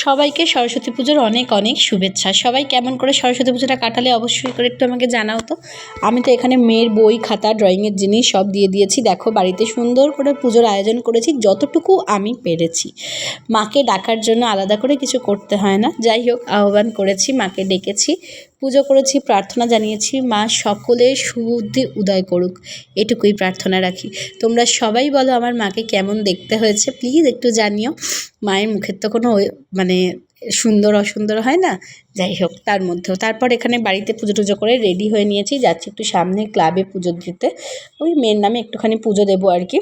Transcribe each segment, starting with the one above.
সবাইকে সরস্বতী পুজোর অনেক অনেক শুভেচ্ছা। সবাই কেমন করে সরস্বতী পুজোটা কাটালে অবশ্যই করে একটু আমাকে জানাও তো। আমি তো এখানে মেয়ের বই, খাতা, ড্রয়িংয়ের জিনিস সব দিয়ে দিয়েছি। দেখো বাড়িতে সুন্দর করে পুজোর আয়োজন করেছি যতটুকু আমি পেরেছি। মাকে ডাকার জন্য আলাদা করে কিছু করতে হয় না। যাই হোক, আহ্বান করেছি, মাকে ডেকেছি, পুজো করেছি, প্রার্থনা জানিয়েছি মা সকলের সুবুদ্ধি উদয় করুক, এটুকুই প্রার্থনা রাখি। তোমরা সবাই বলো আমার মাকে কেমন দেখতে হয়েছে, প্লিজ একটু জানিও। মায়ের মুখের তো কোনো মানে সুন্দর অসুন্দর হয় না। যাই হোক, তার মধ্যেও তারপর এখানে বাড়িতে পুজো টুজো করে রেডি হয়ে নিয়েছি, যাচ্ছি একটু সামনে ক্লাবে পুজো দিতে। ওই মেয়ের নামে একটুখানি পুজো দেবো আর কি।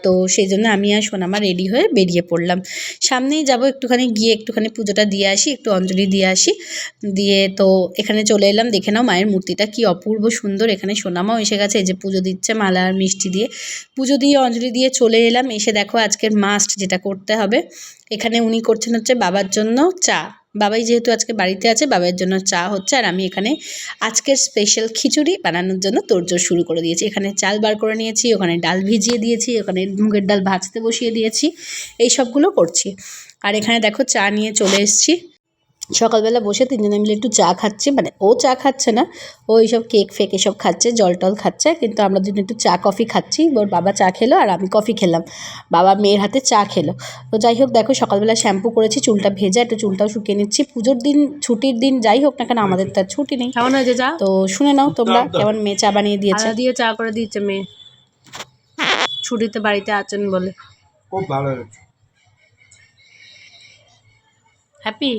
তো সেই জন্য আমি আর সোনামা রেডি হয়ে বেরিয়ে পড়লাম। সামনেই যাব, একটুখানি গিয়ে একটুখানি পুজোটা দিয়ে আসি, একটু অঞ্জলি দিয়ে আসি। দিয়ে তো এখানে চলে এলাম। দেখে নাও মায়ের মূর্তিটা কি অপূর্ব সুন্দর। এখানে সোনামাও এসে গেছে, এই যে পুজো দিচ্ছে মালা আর মিষ্টি দিয়ে। পুজো দিয়ে অঞ্জলি দিয়ে চলে এলাম। এসে দেখো আজকের মাস্ট যেটা করতে হবে, এখানে উনি করছেন হচ্ছে বাবার জন্য চা। বাবাই যেহেতু আজকে বাড়িতে আছে, বাবার জন্য চা হচ্ছে। আর আমি এখানে আজকের স্পেশাল খিচুড়ি বানানোর জন্য তোড়জোড় শুরু করে দিয়েছি। এখানে চাল বার করে নিয়েছি, ওখানে ডাল ভিজিয়ে দিয়েছি, ওখানে মুগের ডাল ভাজতে বসিয়ে দিয়েছি, এই সবগুলো করছি। আর এখানে দেখো চা নিয়ে চলে এসেছি। সকালবেলা বসে তিনজনে মিলে একটু চা খাচ্ছি, মানে ও চা খাচ্ছে না, ও এইসব কেক ফেক এসব খাচ্ছে, জল টল খাচ্ছে, কিন্তু আমরা দুজন একটু চা কফি খাচ্ছি। ওর বাবা চা খেলো আর আমি কফি খেলাম, বাবা মেয়ের হাতে চা খেলো। তো যাই হোক, দেখো সকালবেলা শ্যাম্পু করেছি, চুলটা ভেজা, একটু চুলটাও শুকিয়ে নিচ্ছি। পুজোর দিন, ছুটির দিন যাই হোক না কেন, আমাদের তো আর ছুটি নেই। কেমন হয়েছে চা? তো শুনে নাও তোমরা কেমন মেয়ে চা বানিয়ে দিয়েছে। আদা দিয়ে চা করে দিয়েছে মেয়ে, ছুটিতে বাড়িতে আছেন বলে। খুব ভালো হয়েছে। হ্যাপি?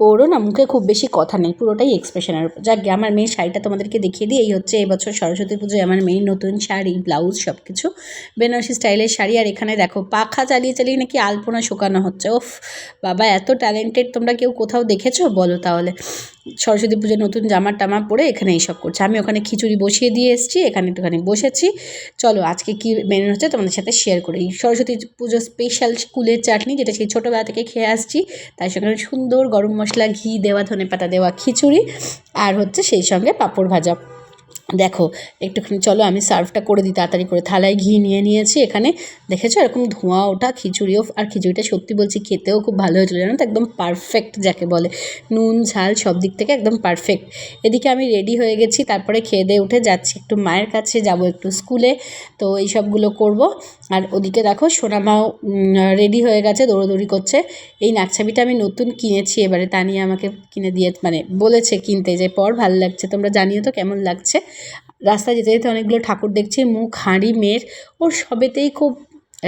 ওরও না মুখে খুব বেশি কথা নেই, পুরোটাই এক্সপ্রেশনের উপর। যাক গে, আমার মেয়ের শাড়িটা তোমাদেরকে দেখিয়ে দিই। এই হচ্ছে এবছর সরস্বতী পুজোয় আমার মেয়ের নতুন শাড়ি, ব্লাউজ সব কিছু বেনারসি স্টাইলের শাড়ি। আর এখানে দেখো পাখা চালিয়ে চালিয়ে নাকি আলপনা শুকানো হচ্ছে। ওফ বাবা, এত ট্যালেন্টেড তোমরা কেউ কোথাও দেখেছো বলো তাহলে? সরস্বতী পুজোর নতুন জামা টামা পরে এখানে এইসব করছে। আমি ওখানে খিচুড়ি বসিয়ে দিয়ে এসেছি, এখানে একটুখানি বসেছি। চলো আজকে কী মেনু হচ্ছে তোমাদের সাথে শেয়ার করি। সরস্বতী পুজোর স্পেশাল কুলের চাটনি, যেটা সেই ছোটোবেলা থেকে খেয়ে আসছি, তার সঙ্গে সুন্দর গরম মশলা, ঘি দেওয়া, ধনেপাতা দেওয়া খিচুড়ি, আর হচ্ছে সেই সঙ্গে পাঁপড় ভাজা। দেখো একটুখানি চলো আমি সার্ভটা করে দিই তাড়াতাড়ি করে। থালায় ঘি নিয়ে নিয়েছি, এখানে দেখেছো এরকম ধোঁয়া ওঠা খিচুড়িও। আর খিচুড়িটা সত্যি বলছি খেতেও খুব ভালো হয়েছিল, জানো তো, একদম পারফেক্ট যাকে বলে, নুন ঝাল সব দিক থেকে একদম পারফেক্ট। এদিকে আমি রেডি হয়ে গেছি, তারপরে খেয়ে দিয়ে উঠে যাচ্ছি একটু মায়ের কাছে, যাব একটু স্কুলে, তো এই সবগুলো করব। আর ওদিকে দেখো সোনামাও রেডি হয়ে গেছে, দৌড়োদৌড়ি করছে। এই নাকছাবিটা আমি নতুন কিনেছি এবারে, তানিয়া আমাকে কিনে দিয়ে মানে বলেছে কিনতে, যে পর ভালো লাগছে, তোমরা জানিও তো কেমন লাগছে। রাস্তায় যেতে যেতে অনেকগুলো ঠাকুর দেখছি, মুখ হাঁড়ি মেয়ের, ওর সবেতেই খুব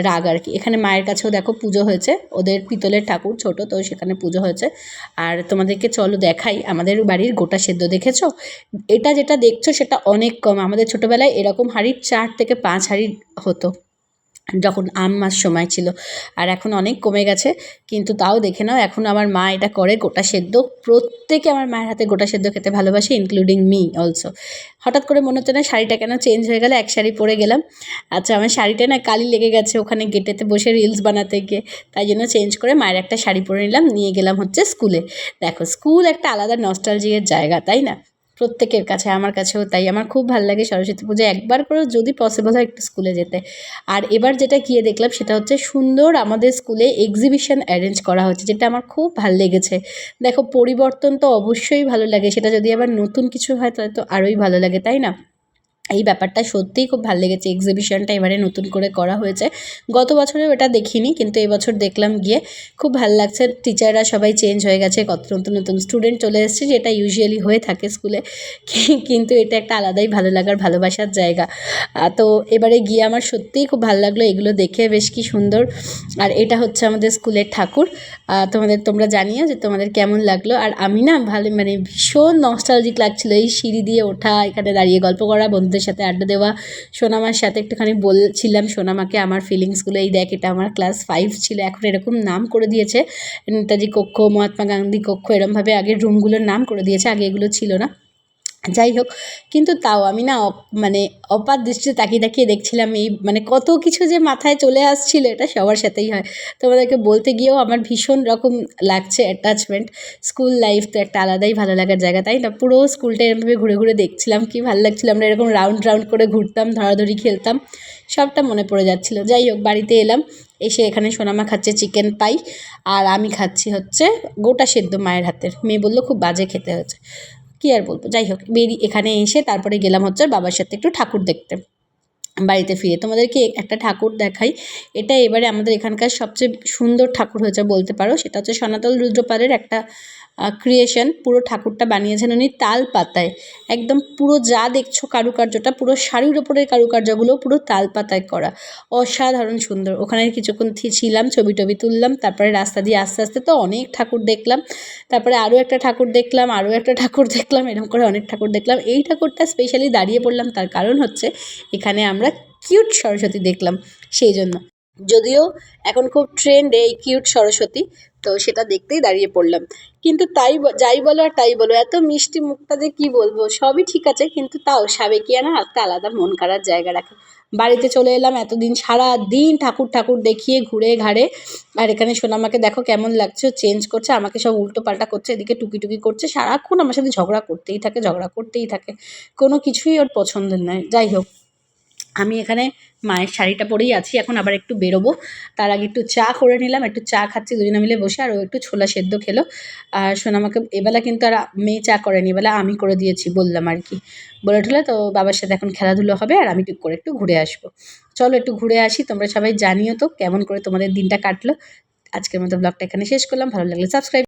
রাগ আর কি। এখানে মায়ের কাছেও দেখো পুজো হয়েছে, ওদের পিতলের ঠাকুর ছোট, তো সেখানে পুজো হয়েছে। আর তোমাদেরকে চলো দেখাই আমাদের বাড়ির গোটা সেদ্ধ। দেখেছো এটা যেটা দেখছো সেটা অনেক কম, আমাদের ছোটোবেলায় এরকম হাঁড়ির 4 থেকে 5 হাঁড়ি হতো যখন মাস সময় ছিল, আর এখন অনেক কমে গেছে। কিন্তু তাও দেখে নাও এখন আমার মা এটা করে গোটা সেদ্ধ। প্রত্যেকে আমার মায়ের হাতে গোটা সেদ্ধ খেতে ভালোবাসে, ইনক্লুডিং মি অলসো। হঠাৎ করে মনে হচ্ছে না শাড়িটা কেন চেঞ্জ হয়ে গেল, এক শাড়ি পরে গেলাম। আচ্ছা, আমার শাড়িটা না কালি লেগে গেছে ওখানে গেটেতে বসে রিলস বানাতে গিয়ে, তাই জন্য চেঞ্জ করে মায়ের একটা শাড়ি পরে নিলাম, নিয়ে গেলাম হচ্ছে স্কুলে। দেখো স্কুল একটা আলাদা নস্টালজিয়ার জায়গা, তাই না? প্রত্যেকের কাছে, আমার কাছেও তাই। আমার খুব ভালো লাগে সরস্বতী পুজো একবার করেও যদি পসিবল হয় একটু স্কুলে যেতে। আর এবার যেটা গিয়ে দেখলাম সেটা হচ্ছে সুন্দর আমাদের স্কুলে এক্সিবিশন অ্যারেঞ্জ করা হচ্ছে, যেটা আমার খুব ভালো লেগেছে। দেখো পরিবর্তন তো অবশ্যই ভালো লাগে, সেটা যদি আবার নতুন কিছু হয় তাহলে তো আরোই ভালো লাগে, তাই না? এই ব্যাপারটা সত্যিই খুব ভালো লেগেছে। এক্সিবিশনটা এবারে নতুন করে করা হয়েছে, গত বছরেও এটা দেখিনি, কিন্তু এবছর দেখলাম গিয়ে খুব ভালো লাগছে। টিচাররা সবাই চেঞ্জ হয়ে গেছে, কত নতুন নতুন স্টুডেন্ট চলে এসেছে, যেটা ইউজুয়ালি হয়ে থাকে স্কুলে, কিন্তু এটা একটা আলাদাই ভালো লাগার ভালোবাসার জায়গা। তো এবারে গিয়ে আমার সত্যিই খুব ভালো লাগলো এগুলো দেখে, বেশ কি সুন্দর। আর এটা হচ্ছে আমাদের স্কুলের ঠাকুর। তোমরা জানিও যে তোমাদের কেমন লাগলো। আর আমি না ভালো মানে ভীষণ নস্টালজিক লাগছিলো, এই সিঁড়ি দিয়ে ওঠা, এখানে দাঁড়িয়ে গল্প করা, বন্ধুদের সাথে আড্ডা দেওয়া, সোনামার সাথে একটুখানি বলছিলাম সোনামাকে আমার ফিলিংসগুলো। এই দেখ, এটা আমার ক্লাস 5 ছিল, এখন এরকম নাম করে দিয়েছে, নেতাজি কক্ষ, মহাত্মা গান্ধী কক্ষ, এরমভাবে আগের রুমগুলোর নাম করে দিয়েছে, আগে এগুলো ছিল না। যাই হোক, কিন্তু তাও আমি না মানে অপার দৃষ্টিতে তাকিয়ে তাকিয়ে দেখছিলাম এই মানে কত কিছু যে মাথায় চলে আসছিল, এটা সবার সাথেই হয়। তোমাদেরকে বলতে গিয়েও আমার ভীষণ রকম লাগছে অ্যাটাচমেন্ট। স্কুল লাইফ তো একটা আলাদাই ভালো লাগার জায়গা, তাই না? পুরো স্কুলটা এরমভাবে ঘুরে ঘুরে দেখছিলাম, কি ভালো লাগছিল। আমরা এরকম রাউন্ড রাউন্ড করে ঘুরতাম, ধরাধরি খেলতাম, সবটা মনে পড়ে যাচ্ছিল। যাই হোক, বাড়িতে এলাম, এসে এখানে সোনামা খাচ্ছে চিকেন পাই, আর আমি খাচ্ছি হচ্ছে গোটা সেদ্ধ মায়ের হাতের। মেয়ে বললো খুব বাজে খেতে হয়েছে, কী আর বলবো। যাই হোক, এখানে এসে তারপরে গেলাম হচ্ছে বাবার সাথে একটু ঠাকুর দেখতে। বাড়িতে ফিরে তোমাদেরকে একটা ঠাকুর দেখাই। এটা এবারে আমাদের এখানকার সবচেয়ে সুন্দর ঠাকুর হয়েছে বলতে পারো। সেটা হচ্ছে সনাতন রুদ্রপালের একটা ক্রিয়েশন। পুরো ঠাকুরটা বানিয়েছেন উনি তাল পাতায়, একদম পুরো যা দেখছো কারুকার্যটা, পুরো শাড়ির ওপরের কারুকার্যগুলো পুরো তাল পাতায় করা, অসাধারণ সুন্দর। ওখানে কিছুক্ষণ ছিলাম, ছবি টবি তুললাম, তারপরে রাস্তা দিয়ে আস্তে আস্তে তো অনেক ঠাকুর দেখলাম। তারপরে আরও একটা ঠাকুর দেখলাম, আরও একটা ঠাকুর দেখলাম, এরকম করে অনেক ঠাকুর দেখলাম। এই ঠাকুরটা স্পেশালি দাঁড়িয়ে পড়লাম, তার কারণ হচ্ছে এখানে আমরা কিউট সরস্বতী দেখলাম, সেই জন্য। যদিও এখন খুব ট্রেন্ডে এই কিউট সরস্বতী, তো সেটা দেখতেই দাঁড়িয়ে পড়লাম। কিন্তু যাই বলো আর তাই বলো, এত মিষ্টি মুখটা যে কী বলবো, সবই ঠিক আছে, কিন্তু তাও সাবেকিয়ানা একটা আলাদা মন কাড়ার জায়গা রাখে। বাড়িতে চলে এলাম, এতদিন সারা দিন ঠাকুর ঠাকুর দেখিয়ে ঘুরে ঘাড়ে, আর এখানে সোনামাকে দেখো কেমন লাগছে, চেঞ্জ করছে, আমাকে সব উল্টো পাল্টা করছে, এদিকে টুকি টুকি করছে, সারাক্ষণ আমার সাথে ঝগড়া করতেই থাকে, ঝগড়া করতেই থাকে, কোনো কিছুই ওর পছন্দের নয়। যাই হোক, আমি এখানে মায়ের শাড়িটা পরেই আছি, এখন আবার একটু বেরোবো। তার আগে একটু চা করে নিলাম, একটু চা খাচ্ছি দুজনে মিলে বসে, আর ও একটু ছোলা সেদ্ধ খেলো। আর সোনামাকে এবেলা কিন্তু আর মেয়ে চা করেনি, এবেলা আমি করে দিয়েছি বললাম আর কি, বলে ঠলে। তো বাবার সাথে এখন খেলাধুলো হবে, আর আমি টুক করে একটু ঘুরে আসবো। চলো একটু ঘুরে আসি, তোমরা সবাই জানিও তো কেমন করে তোমাদের দিনটা কাটলো। আজকের মতো ব্লগটা এখানে শেষ করলাম, ভালো লাগলে সাবস্ক্রাইব